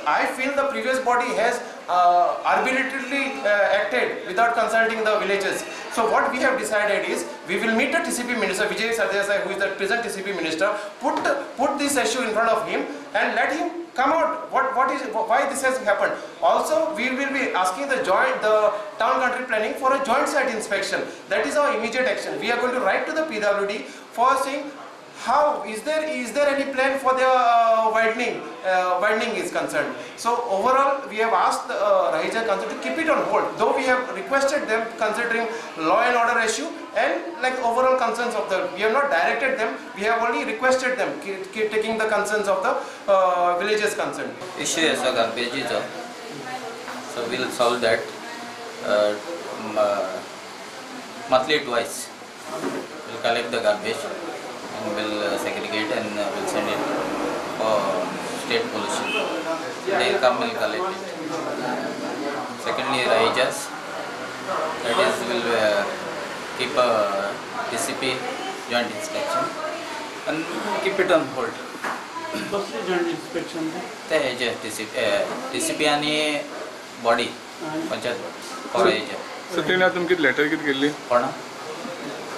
I feel the previous body has arbitrarily acted without consulting the villages. So what we have decided is we will meet the TCP minister Vijay Sardesai, who is the present TCP minister, put this issue in front of him and let him come out why this has happened. Also, we will be asking the town country planning for a joint site inspection. That is our immediate action. We are going to write to the PWD for saying how is there any plan for the widening is concerned. So overall, we have asked RAHEJA Council to keep it on hold, though we have requested them considering law and order issue and like overall concerns of we have not directed them, we have only requested them keep taking the concerns of the villages concerned. Issue is a garbage, so we will solve that monthly twice. We will collect the garbage and will segregate and will send it for state pollution. They will come and collect it. Secondly, RAHEJAs, that is, will keep a TCP joint inspection and keep it on hold. What's the joint inspection? TCP and body, Panchayat for RAHEJA. So, you letter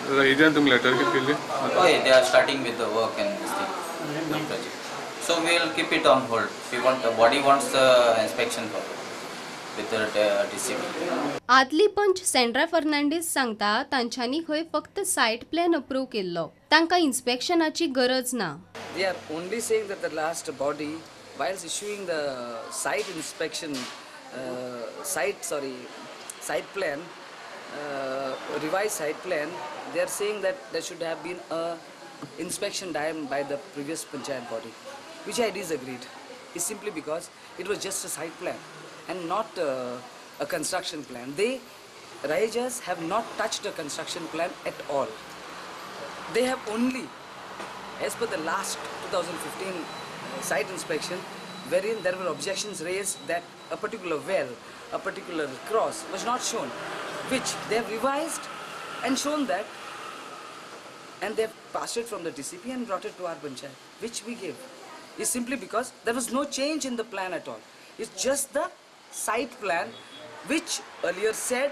RAHEJA tum letter oh, yeah, they are starting with the work and this thing, project. So we will keep it on hold. The body wants the inspection with the TCP. आदली पंच Sandra Fernandes सांगता तांच्यांनी खंय फक्त site plan approve केल्लो, तांकां इन्स्पेक्शनाची गरज ना. They are only saying that the last body, whilst issuing the site inspection, site plan, revised site plan, they are saying that there should have been a inspection done by the previous panchayat body, which I disagreed. It's simply because it was just a site plan and not a construction plan. RAHEJAs have not touched a construction plan at all. They have only, as per the last 2015 site inspection, wherein there were objections raised that a particular well, a particular cross was not shown, which they have revised and shown that, and they have passed it from the TCP and brought it to our panchayat, which we gave. It's simply because there was no change in the plan at all. It's just the site plan, which earlier said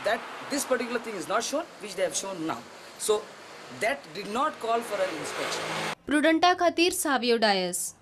that this particular thing is not shown, which they have shown now. So that did not call for an inspection. प्रुडंटा खातीर Savio DISE.